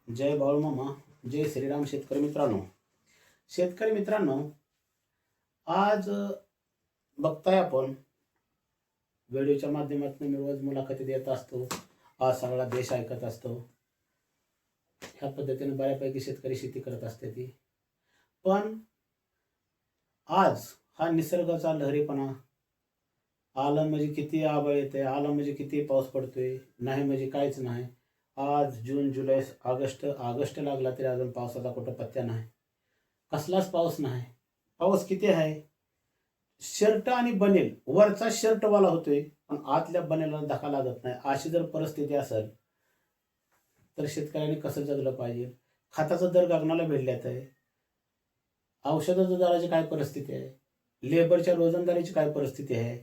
जय बाळूमामा, जय श्रीराम. शेतकरी मित्रांनो, आज बघताय आपण व्हिडिओच्या माध्यमातून मी रोज मुलाखती देत असतो. आज सगळा देश ऐकत असतो. ह्या पद्धतीने बऱ्यापैकी शेतकरी शेती करत असते ती. पण आज हा निसर्गाचा लहरीपणा, आलं म्हणजे किती आबळ येते, आलं म्हणजे किती पाऊस पडतोय, नाही म्हणजे काहीच नाही. आज जून, जुलै, ऑगस्ट लागला तरी अजून पावसाचा कुठं पत्त्या नाही. कसलाच पाऊस नाही. पाऊस किती आहे? शर्ट आणि बनेल, वरचा शर्ट वाला होतोय पण आतल्या बनेला धक्का लागत नाही. अशी जर परिस्थिती असेल तर शेतकऱ्यांनी कसं जगलं पाहिजे? खताचा दर गगनाला भिडल्यात आहे. औषधाच्या दराची काय परिस्थिती आहे? लेबरच्या रोजंदारीची काय परिस्थिती आहे?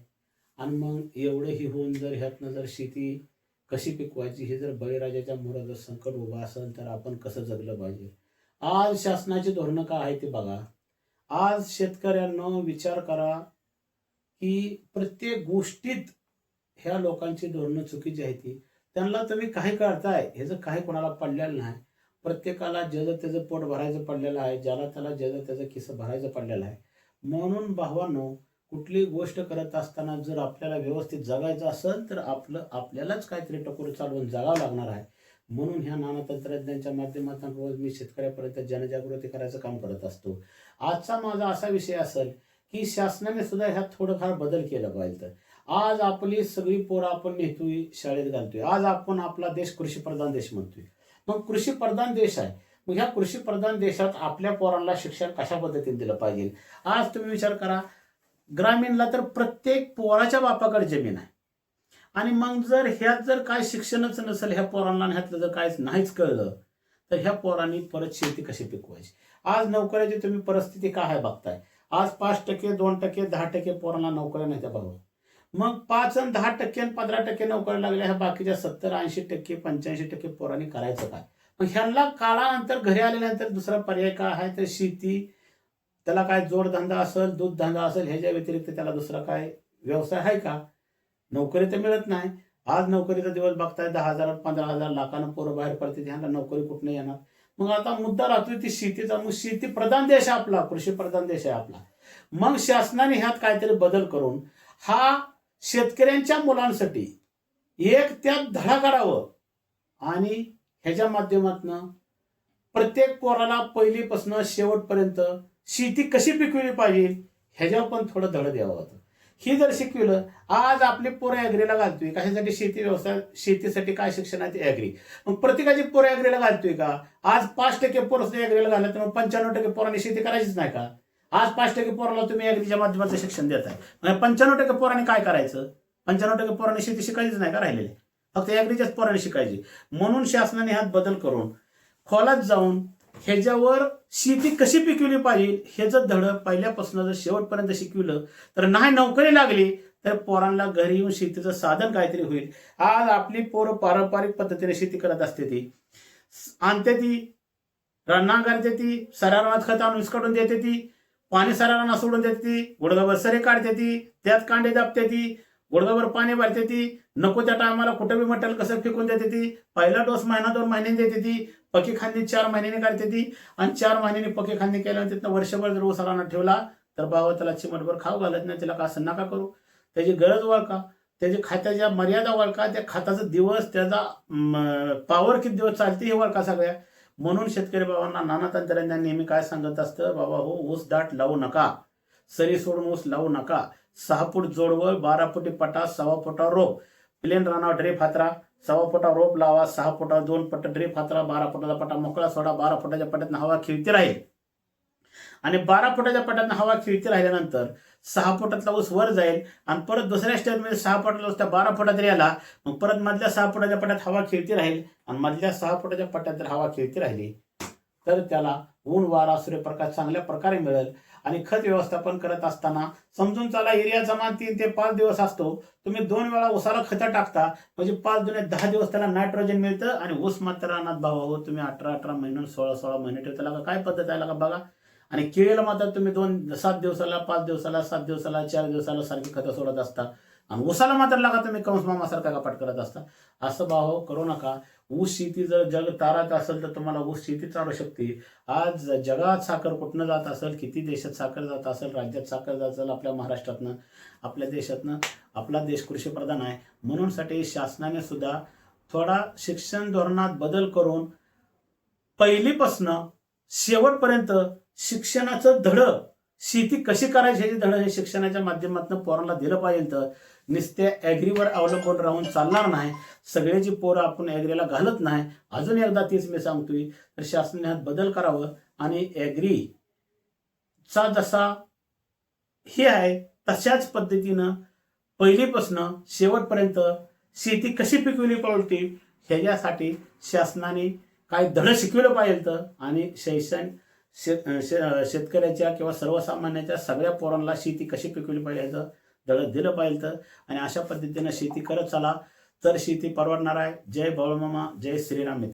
आणि मग एवढं ही होऊन जर ह्यातनं जर शेती कशी पिकवायची हे जर बळीराजाच्या मोहरात जर संकट उभं असेल तर आपण कसं जगलं पाहिजे? आज शासनाची धोरणं काय आहे ते बघा. आज शेतकऱ्यांना विचार करा की प्रत्येक गोष्टीत ह्या लोकांची धोरणं चुकीची आहे ती. त्यांना तुम्ही काय करताय ह्याचं काही कोणाला पडलेलं नाही. प्रत्येकाला ज्याचं त्याचं पोट भरायचं पडलेलं आहे, ज्याला त्याला ज्याचं त्याचं किस्सं भरायचं पडलेलं आहे. म्हणून भावांनो, कुठली गोष्ट करत असताना जर आपल्याला व्यवस्थित जगायचं असेल तर आपल्यालाच काहीतरी टकोर चालवून जगावं लागणार आहे. म्हणून ह्या नाना तंत्रज्ञानाच्या माध्यमातून रोज मी शेतकऱ्यापर्यंत जनजागृती करायचं काम करत असतो. आजचा माझा असा विषय असेल की शासनाने सुद्धा ह्यात थोडंफार बदल केला पाहिजे. आज आपली सगळी पोरं आपण नेतोय, शाळेत घालतोय. आज आपण आपला देश कृषीप्रधान देश म्हणतोय. मग कृषीप्रधान देश आहे. मग ह्या कृषीप्रधान देशात आपल्या पोरांना शिक्षण कशा पद्धतीने दिलं पाहिजे? आज तुम्ही विचार करा, ग्रामीणला तर प्रत्येक पोराच्या बापाकडे जमीन आहे. आणि मग जर ह्यात जर काय शिक्षणच नसेल ह्या पोरांना, ह्यातलं जर काहीच नाहीच कळलं तर ह्या पोरांनी परत शेती कशी पिकवायची? आज नोकऱ्याची तुम्ही परिस्थिती काय आहे बघताय. आज 5%, 2%, 10% पोरांना नोकऱ्या नाही त्या भाऊ. मग 5 आणि 10% आणि 15% नोकऱ्या लागल्या, ह्या बाकीच्या 70, 80%, 85% पोरांनी करायचं काय? मग ह्यांना काळानंतर घरी आल्यानंतर दुसरा पर्याय काय आहे तर शेती. त्याला काय जोडधंदा असेल, दूध धंदा असेल, ह्याच्या व्यतिरिक्त त्याला दुसरा काय व्यवसाय आहे का? नोकरी तर मिळत नाही. आज नोकरीचा दिवस बघताय 10,000, 15,000 लाखानं पोरं बाहेर पडते, ह्यांना नोकरी कुठं नाही येणार. मग आता मुद्दा राहतोय ती शेतीचा. मग शेती प्रधान देश आहे आपला, कृषी प्रधान देश आहे आपला. मग शासनाने ह्यात काहीतरी बदल करून हा शेतकऱ्यांच्या मुलांसाठी एक त्यात धडा काढावं आणि ह्याच्या माध्यमातून प्रत्येक पोराला पहिलीपासून शेवटपर्यंत शेती कशी पिकवली पाहिजे ह्याच्यावर पण थोडं धड द्यावं होतं. ही जर शिकविलं, आज आपली पोरं ॲग्रीला घालतोय कशासाठी? शेती व्यवसाय, शेतीसाठी काय शिक्षण आहे ते ॲग्री. मग प्रत्येकाची पोरं ॲग्रीला घालतोय का? आज 5% पोरं ॲग्रीला घालत, मग 95% पोरांनी शेती करायचीच नाही का? आज 5% पोराला तुम्ही ॲग्रीच्या माध्यमातून शिक्षण देताय, म्हणजे 95% पोरांनी काय करायचं? 95% पोरांनी शेती शिकायचीच नाही का राहिलेली? फक्त ॲग्रीच्याच पोरांनी शिकायची. म्हणून शासनाने ह्यात बदल करून खोलात जाऊन ह्याच्यावर शेती कशी पिकवली पाहिजे ह्याचं धड पहिल्यापासून जर शेवटपर्यंत शिकवलं तर नाही नोकरी लागली तर पोरांना घरी येऊन शेतीचं साधन काहीतरी होईल. आज आपली पोरं पारंपरिक पद्धतीने शेती करत असते ती. आणते ती, नांगरते ती, सरारात खत आणून विस्कटून देते ती, पाणी सरारांना सोडून देते ती, गुडघाभर सरे काढते ती, त्यात कांडे दाबते ती, गुडघाभर पाणी भरते ती, नको त्या टायमाला कुठं बी मटेरियल कसं फेकून देते ती. पहिला डोस महिना 2 महिन्यांनी देते ती, पकी खांदी 4 महिन्यांनी काढते ती, आणि 4 महिन्यांनी पकी खांदी केल्यानंतर तिथं वर्षभर जर उसारांना ठेवला तर बाबा त्याला चिमटभर खाऊ घालत नाही. तिला का असं नका करू. त्याची गरज ओळखा, त्याची खात्याच्या मर्यादा ओळखा, त्या खाताचा दिवस, त्याचा पॉवर किती दिवस चालते हे ओळखा सगळ्या. म्हणून शेतकरी बाबांना नाना तंत्रज्ञान नेहमी काय सांगत असतं, बाबा हो, ऊस दाट लावू नका, सरी सोडून ऊस लावू नका, 6 फूट जोडवं, 12 फुटी पटा, 1.25 फुटा रोप, प्लेन रानावर ड्रेप हातरा, 1.25 फुटा रोप लावा, 6 फुटावर 2 पट ड्रेप हातरा, 12 फुटाचा पटा मोकळा सोडा. 12 फुटाच्या पट्यातनं हवा खेळती राहील आणि 12 फुटाच्या पट्यातनं हवा खेळती राहिल्यानंतर 6 फुटातला ऊस वर जाईल आणि परत दुसऱ्या स्टेजमध्ये 6 फुटातला ऊस त्या 12 फुटात याला. मग परत मधल्या 6 फुटाच्या पट्यात हवा खेळती राहील आणि मधल्या 6 फुटाच्या पट्यात जर हवा खेळती राहिली तर त्याला ऊन, वारा, सूर्यप्रकाश चांगल्या प्रकारे मिळेल. आणि खत व्यवस्थापन करत असताना समजून चला, एरिया जमान 3 ते 5 दिवस असतो. तुम्ही 2 वेळा ऊसाला खतं टाकता म्हणजे 5 दुने 10 दिवस त्याला नायट्रोजन मिळतं. आणि ऊस मात्र रानात भाव हो तुम्ही 18 महिने 16 महिने ठेवता का? काय पद्धत आहे का बघा. आणि केळीला मात्र तुम्ही 7 दिवसाला, 5 दिवसाला, 7 दिवसाला, 4 दिवसाला सारखी खतं सोडत असता. आणि ऊसाला मात्र लागा तुम्ही कंसमामासारखा कपाट करत असता. असं भाव करू नका. ऊस शेती जर जग तारत असेल तर तुम्हाला ऊस शेती चालू शकते. आज जगात साखर कुठनं जात असेल, किती देशात साखर जात असेल, राज्यात साखर जात असेल, आपल्या महाराष्ट्रातनं, आपल्या देशातनं. आपला देश कृषीप्रधान आहे. म्हणून साठी शासनाने सुद्धा थोडा शिक्षण धोरणात बदल करून पहिलीपासनं शेवटपर्यंत शिक्षणाचं धडं, शेती कशी करायची ह्याची धडं हे शिक्षणाच्या माध्यमातून पोरांना दिलं पाहिजे. तर नुसत्या ॲग्रीवर अवलंबून राहून चालणार नाही. सगळ्याची पोरं आपण ॲग्रीला घालत नाही. अजून एकदा तेच मी सांगतोय, तर शासनाने ह्यात बदल करावं आणि ॲग्रीचा जसा हे आहे तशाच पद्धतीनं पहिलीपासनं शेवटपर्यंत शेती कशी पिकवली पाहिजे ह्याच्यासाठी शासनाने काय धडं शिकवलं पाहिजे. आणि शेतकऱ्याच्या किंवा सर्वसामान्याच्या सगळ्या पोरांना शेती कशी पिकवली पाहिजे धडं दिलं पाहिजे. आणि अशा पद्धतीनं शेती करत चला तर शेती परवडणार आहे. जय बाळूमामा, जय श्रीराम.